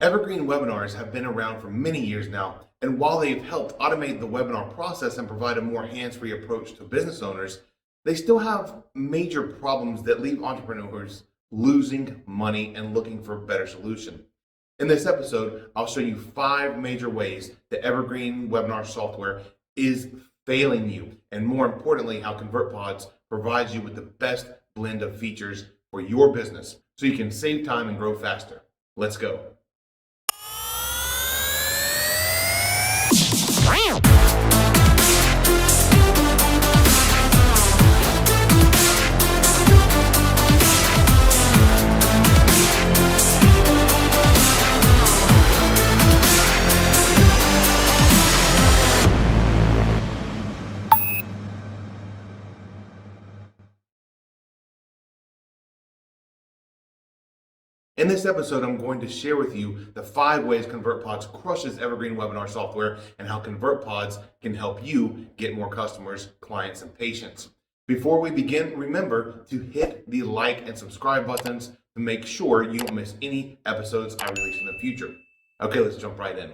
Evergreen webinars have been around for many years now, and while they've helped automate the webinar process and provide a more hands-free approach to business owners, they still have major problems that leave entrepreneurs losing money and looking for a better solution. In this episode, I'll show you 5 major ways that Evergreen webinar software is failing you, and more importantly, how ConvertPods provides you with the best blend of features for your business so you can save time and grow faster. Let's go. In this episode, I'm going to share with you the 5 ways ConvertPods crushes Evergreen webinar software and how ConvertPods can help you get more customers, clients, and patients. Before we begin, remember to hit the like and subscribe buttons to make sure you don't miss any episodes I release in the future. Okay, let's jump right in.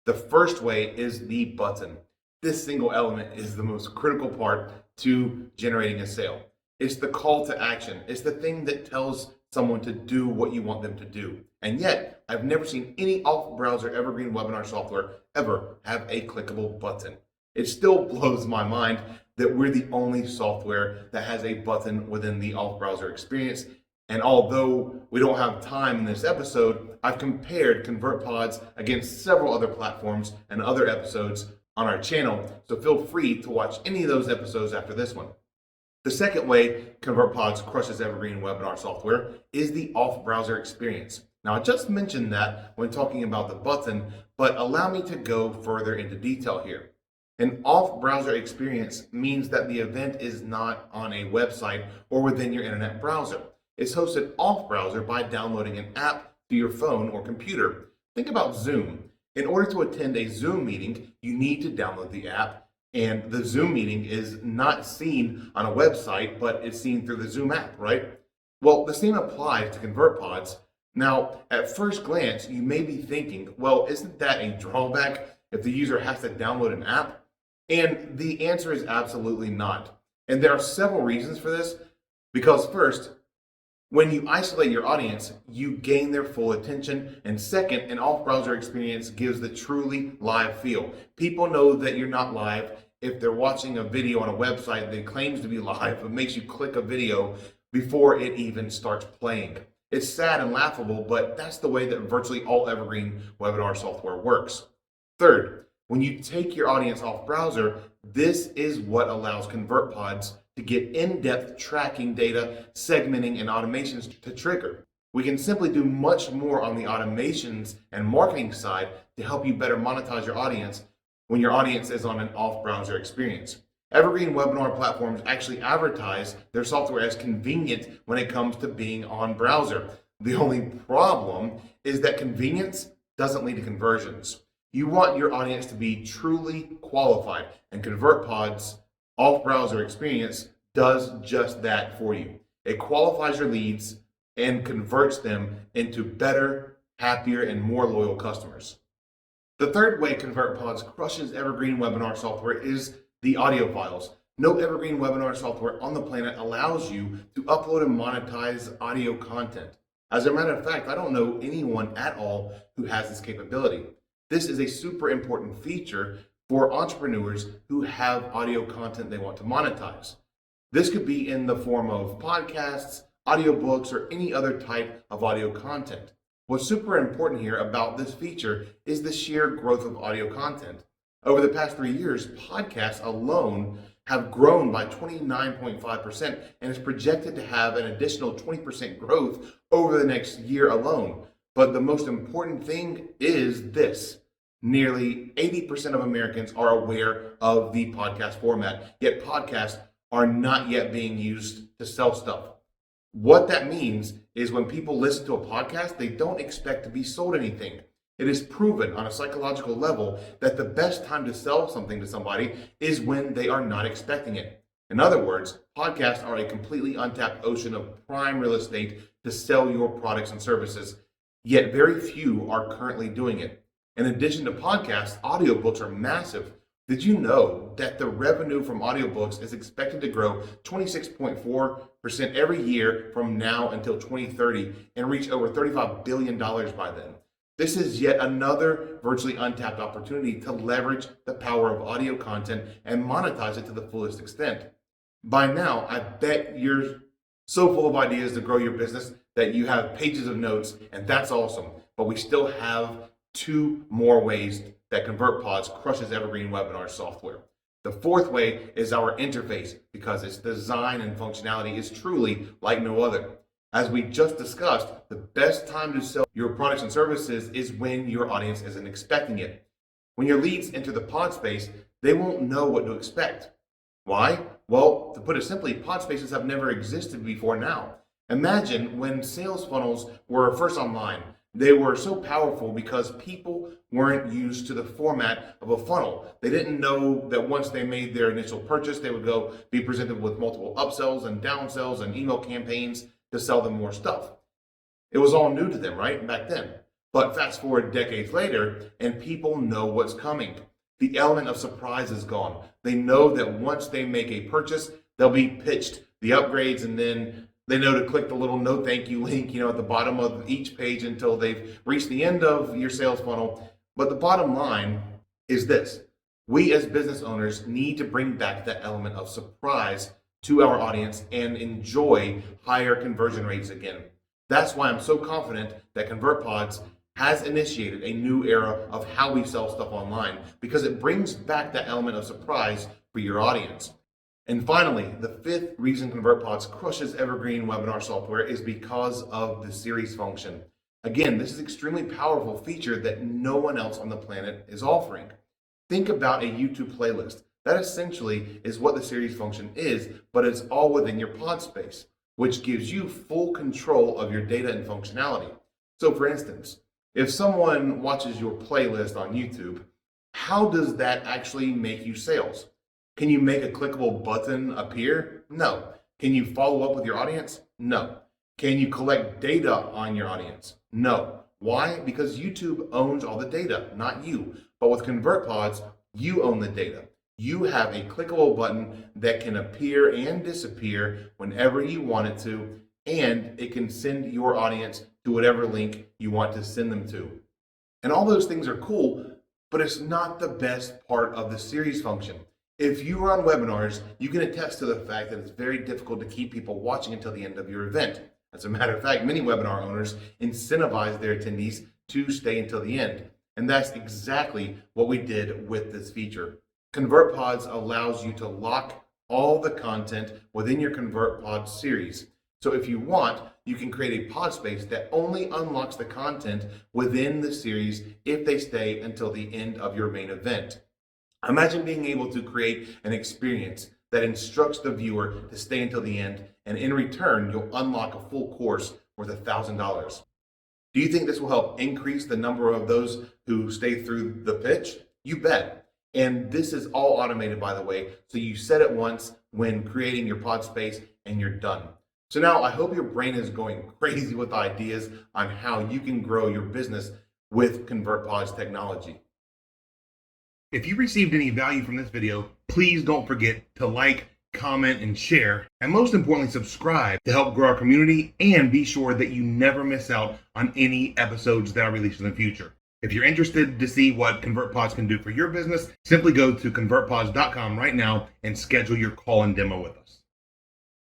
The first way is the button. This single element is the most critical part to generating a sale. It's the call to action. It's the thing that tells someone to do what you want them to do. And yet, I've never seen any off-browser Evergreen webinar software ever have a clickable button. It still blows my mind that we're the only software that has a button within the off-browser experience. And although we don't have time in this episode, I've compared ConvertPods against several other platforms and other episodes on our channel, so feel free to watch any of those episodes after this one. The second way ConvertPods crushes Evergreen webinar software is the off-browser experience. Now, I just mentioned that when talking about the button, but allow me to go further into detail here. An off-browser experience means that the event is not on a website or within your internet browser. It's hosted off-browser by downloading an app to your phone or computer. Think about Zoom. In order to attend a Zoom meeting, you need to download the app. And the Zoom meeting is not seen on a website, but it's seen through the Zoom app, right? Well, the same applies to ConvertPods. Now, at first glance, you may be thinking, well, isn't that a drawback if the user has to download an app? And the answer is absolutely not. And there are several reasons for this. Because first, when you isolate your audience, you gain their full attention. And second, an off-browser experience gives the truly live feel. People know that you're not live if they're watching a video on a website that claims to be live, but makes you click a video before it even starts playing. It's sad and laughable, but that's the way that virtually all Evergreen webinar software works. Third, when you take your audience off browser, this is what allows ConvertPods to get in-depth tracking data, segmenting, and automations to trigger. We can simply do much more on the automations and marketing side to help you better monetize your audience when your audience is on an off-browser experience. Evergreen webinar platforms actually advertise their software as convenient when it comes to being on browser. The only problem is that convenience doesn't lead to conversions. You want your audience to be truly qualified, and ConvertPods off-browser experience does just that for you. It qualifies your leads and converts them into better, happier, and more loyal customers. The third way ConvertPods crushes Evergreen webinar software is the audio files. No Evergreen webinar software on the planet allows you to upload and monetize audio content. As a matter of fact, I don't know anyone at all who has this capability. This is a super important feature for entrepreneurs who have audio content they want to monetize. This could be in the form of podcasts, audiobooks, or any other type of audio content. What's super important here about this feature is the sheer growth of audio content. Over the past 3 years, podcasts alone have grown by 29.5% and is projected to have an additional 20% growth over the next year alone. But the most important thing is this. Nearly 80% of Americans are aware of the podcast format, yet podcasts are not yet being used to sell stuff. What that means is when people listen to a podcast, they don't expect to be sold anything. It is proven on a psychological level that the best time to sell something to somebody is when they are not expecting it. In other words, podcasts are a completely untapped ocean of prime real estate to sell your products and services. yet very few are currently doing it. In addition to podcasts, audiobooks are massive. Did you know that the revenue from audiobooks is expected to grow 26.4% every year from now until 2030 and reach over $35 billion by then? This is yet another virtually untapped opportunity to leverage the power of audio content and monetize it to the fullest extent. By now, I bet you're so full of ideas to grow your business that you have pages of notes, and that's awesome. But we still have 2 more ways that ConvertPods crushes Evergreen webinar software. The fourth way is our interface, because its design and functionality is truly like no other. As we just discussed, the best time to sell your products and services is when your audience isn't expecting it. When your leads enter the pod space, they won't know what to expect. Why? Well, to put it simply, pod spaces have never existed before now. Imagine when sales funnels were first online. They were so powerful because people weren't used to the format of a funnel. They didn't know that once they made their initial purchase, they would go be presented with multiple upsells and downsells and email campaigns to sell them more stuff. It was all new to them, right, back then. But fast forward decades later, and people know what's coming. The element of surprise is gone. They know that once they make a purchase, they'll be pitched the upgrades, and then they know to click the little no thank you link, at the bottom of each page until they've reached the end of your sales funnel. But the bottom line is this: we as business owners need to bring back that element of surprise to our audience and enjoy higher conversion rates again. That's why I'm so confident that ConvertPods has initiated a new era of how we sell stuff online, because it brings back that element of surprise for your audience. And finally, the 5th reason ConvertPods crushes Evergreen webinar software is because of the series function. Again, this is an extremely powerful feature that no one else on the planet is offering. Think about a YouTube playlist. That essentially is what the series function is, but it's all within your pod space, which gives you full control of your data and functionality. So for instance, if someone watches your playlist on YouTube, how does that actually make you sales? Can you make a clickable button appear? No. Can you follow up with your audience? No. Can you collect data on your audience? No. Why? Because YouTube owns all the data, not you. But with ConvertPods, you own the data. You have a clickable button that can appear and disappear whenever you want it to, and it can send your audience to whatever link you want to send them to. And all those things are cool, but it's not the best part of the series function. If you run webinars, you can attest to the fact that it's very difficult to keep people watching until the end of your event. As a matter of fact, many webinar owners incentivize their attendees to stay until the end. And that's exactly what we did with this feature. ConvertPods allows you to lock all the content within your ConvertPods series. So if you want, you can create a pod space that only unlocks the content within the series if they stay until the end of your main event. Imagine being able to create an experience that instructs the viewer to stay until the end, and in return, you'll unlock a full course worth $1,000. Do you think this will help increase the number of those who stay through the pitch? You bet. And this is all automated, by the way, so you set it once when creating your pod space and you're done. So now I hope your brain is going crazy with ideas on how you can grow your business with ConvertPods technology. If you received any value from this video, please don't forget to like, comment, and share, and most importantly, subscribe to help grow our community, and be sure that you never miss out on any episodes that I release in the future. If you're interested to see what ConvertPods can do for your business, simply go to convertpods.com right now and schedule your call and demo with us.